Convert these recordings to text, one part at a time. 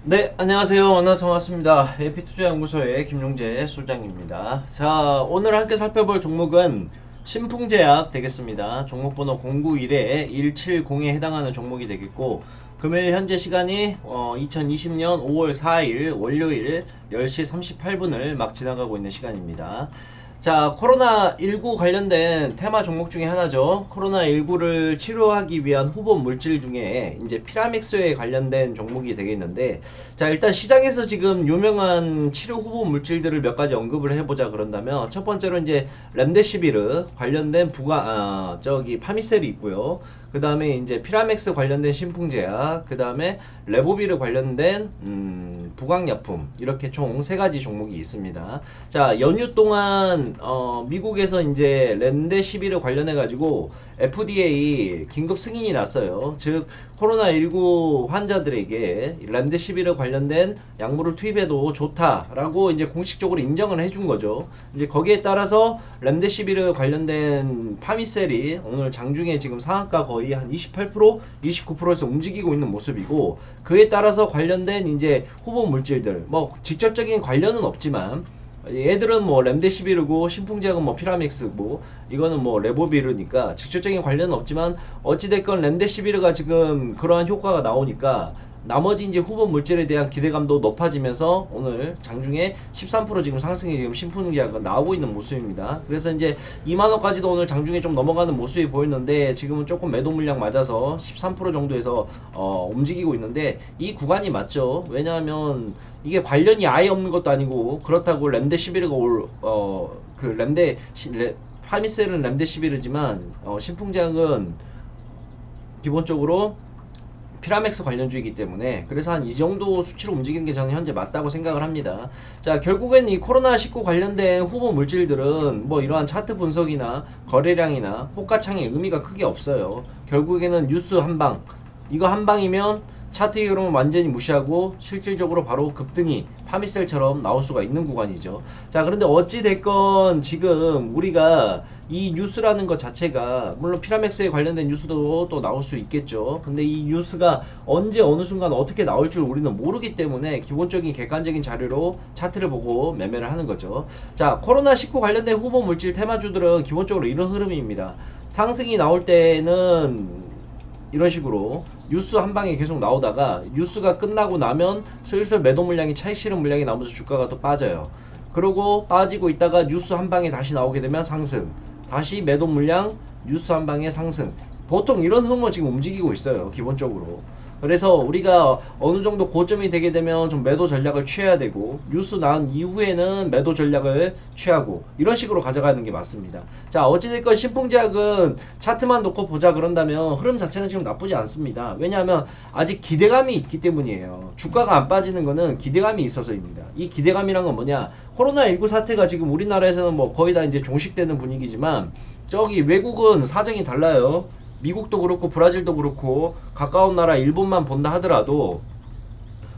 네, 안녕하세요. 만나서 반갑습니다. AP투자연구소의 김용재 소장입니다. 자, 오늘 함께 살펴볼 종목은 신풍제약 되겠습니다. 종목번호 091-170에 해당하는 종목이 되겠고, 금일 현재 시간이 2020년 5월 4일 월요일 10시 38분을 막 지나가고 있는 시간입니다. 자, 코로나19 관련된 테마 종목 중에 하나죠. 코로나19를 치료하기 위한 후보 물질 중에 이제 피라믹스에 관련된 종목이 되겠는데, 자, 일단 시장에서 지금 유명한 치료 후보 물질들을 몇 가지 언급을 해보자 그런다면, 첫 번째로 이제 렘데시비르 관련된 파미셀이 있고요. 그 다음에 이제 피라맥스 관련된 신풍제약, 그 다음에 레보비르 관련된 부강약품, 이렇게 총 세 가지 종목이 있습니다. 자, 연휴 동안 미국에서 이제 렘데시비르 관련해 가지고 FDA 긴급 승인이 났어요. 즉 코로나19 환자들에게 렘데시비르 관련된 약물을 투입해도 좋다라고 이제 공식적으로 인정을 해준 거죠. 이제 거기에 따라서 렘데시비르 관련된 파미셀이 오늘 장중에 지금 상한가 거의 한 28%, 29%에서 움직이고 있는 모습이고, 그에 따라서 관련된 이제 후보 물질들, 뭐 직접적인 관련은 없지만 얘들은 뭐 렘데시비르고 신풍제약은 뭐 피라믹스고 이거는 뭐 레보비르니까 직접적인 관련은 없지만, 어찌됐건 렘데시비르가 지금 그러한 효과가 나오니까 나머지 이제 후보 물질에 대한 기대감도 높아지면서 오늘 장중에 13% 지금 상승이 지금 신풍제약은 나오고 있는 모습입니다. 그래서 이제 2만원까지도 오늘 장중에 좀 넘어가는 모습이 보였는데, 지금은 조금 매도 물량 맞아서 13% 정도에서 움직이고 있는데, 이 구간이 맞죠. 왜냐하면 이게 관련이 아예 없는 것도 아니고, 그렇다고 렘데시비르가 파미셀은 렘데시비르지만 신풍제약은 기본적으로 피라맥스 관련주이기 때문에, 그래서 한 이 정도 수치로 움직이는 게 저는 현재 맞다고 생각을 합니다. 자, 결국엔 이 코로나19 관련된 후보 물질들은 뭐 이러한 차트 분석이나 거래량이나 호가창의 의미가 크게 없어요. 결국에는 뉴스 한 방, 이거 한 방이면 차트의 흐름을 완전히 무시하고 실질적으로 바로 급등이 파미셀처럼 나올 수가 있는 구간이죠. 자, 그런데 어찌 됐건 지금 우리가 이 뉴스라는 것 자체가, 물론 피라맥스에 관련된 뉴스도 또 나올 수 있겠죠. 근데 이 뉴스가 언제 어느 순간 어떻게 나올 줄 우리는 모르기 때문에 기본적인 객관적인 자료로 차트를 보고 매매를 하는 거죠. 자, 코로나19 관련된 후보 물질 테마주들은 기본적으로 이런 흐름입니다. 상승이 나올 때는 이런 식으로 뉴스 한 방에 계속 나오다가 뉴스가 끝나고 나면 슬슬 매도 물량이 차익 실현 물량이 나오면서 주가가 또 빠져요. 그러고 빠지고 있다가 뉴스 한 방에 다시 나오게 되면 상승, 다시 매도 물량, 뉴스 한 방에 상승. 보통 이런 흐름으로 지금 움직이고 있어요, 기본적으로. 그래서 우리가 어느 정도 고점이 되게 되면 좀 매도 전략을 취해야 되고, 뉴스 나온 이후에는 매도 전략을 취하고, 이런 식으로 가져가는 게 맞습니다. 자, 어찌됐건 신풍제약은 차트만 놓고 보자 그런다면 흐름 자체는 지금 나쁘지 않습니다. 왜냐하면 아직 기대감이 있기 때문이에요. 주가가 안 빠지는 거는 기대감이 있어서입니다. 이 기대감이란 건 뭐냐, 코로나19 사태가 지금 우리나라에서는 뭐 거의 다 이제 종식되는 분위기지만, 저기 외국은 사정이 달라요. 미국도 그렇고 브라질도 그렇고 가까운 나라 일본만 본다 하더라도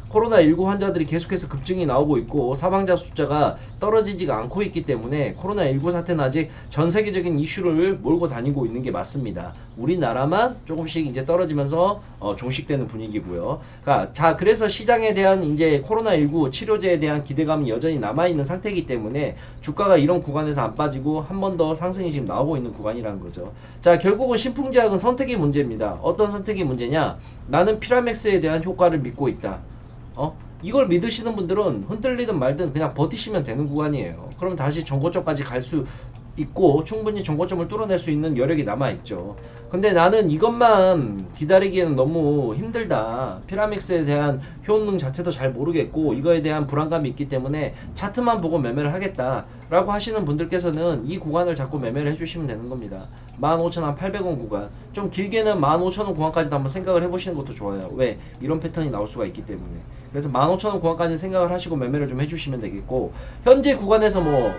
코로나19 환자들이 계속해서 급증이 나오고 있고 사망자 숫자가 떨어지지가 않고 있기 때문에 코로나19 사태는 아직 전 세계적인 이슈를 몰고 다니고 있는 게 맞습니다. 우리나라만 조금씩 이제 떨어지면서 종식되는 분위기고요. 자, 그래서 시장에 대한 이제 코로나19 치료제에 대한 기대감이 여전히 남아있는 상태이기 때문에 주가가 이런 구간에서 안 빠지고 한 번 더 상승이 지금 나오고 있는 구간이라는 거죠. 자, 결국은 신풍제약은 선택의 문제입니다. 어떤 선택의 문제냐, 나는 피라맥스에 대한 효과를 믿고 있다. 이걸 믿으시는 분들은 흔들리든 말든 그냥 버티시면 되는 구간이에요. 그럼 다시 정고점까지 갈 수 있고 충분히 정고점을 뚫어낼 수 있는 여력이 남아있죠. 근데 나는 이것만 기다리기에는 너무 힘들다, 피라믹스에 대한 효능 자체도 잘 모르겠고 이거에 대한 불안감이 있기 때문에 차트만 보고 매매를 하겠다 라고 하시는 분들께서는 이 구간을 잡고 매매를 해주시면 되는 겁니다. 15,800원 구간, 좀 길게는 15,000원 구간까지도 한번 생각을 해보시는 것도 좋아요. 왜? 이런 패턴이 나올 수가 있기 때문에. 그래서 15,000원 구간까지 생각을 하시고 매매를 좀 해주시면 되겠고, 현재 구간에서 뭐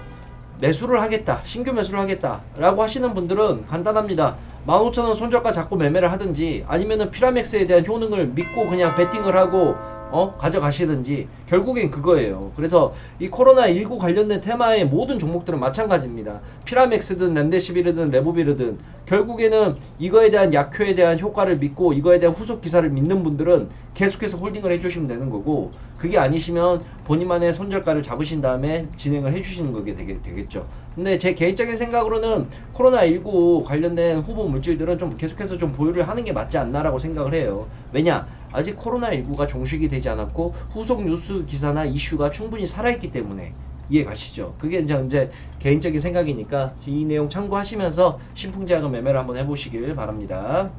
매수를 하겠다, 신규 매수를 하겠다 라고 하시는 분들은 간단합니다. 15,000원 손절가 잡고 매매를 하든지, 아니면은 피라맥스에 대한 효능을 믿고 그냥 베팅을 하고 가져가시든지 결국엔 그거예요. 그래서 이 코로나19 관련된 테마의 모든 종목들은 마찬가지입니다. 피라맥스든 remdesivir이든 레보비르든 결국에는 이거에 대한 약효에 대한 효과를 믿고 이거에 대한 후속 기사를 믿는 분들은 계속해서 홀딩을 해주시면 되는 거고, 그게 아니시면 본인만의 손절가를 잡으신 다음에 진행을 해주시는 거게 되겠죠. 근데 제 개인적인 생각으로는 코로나19 관련된 후보 물질들은 좀 계속해서 좀 보유를 하는 게 맞지 않나라고 생각을 해요. 왜냐? 아직 코로나19가 종식이 되지 않았고 후속 뉴스 기사나 이슈가 충분히 살아있기 때문에. 이해 가시죠? 그게 이제 개인적인 생각이니까 이 내용 참고하시면서 신풍제약은 매매를 한번 해보시길 바랍니다.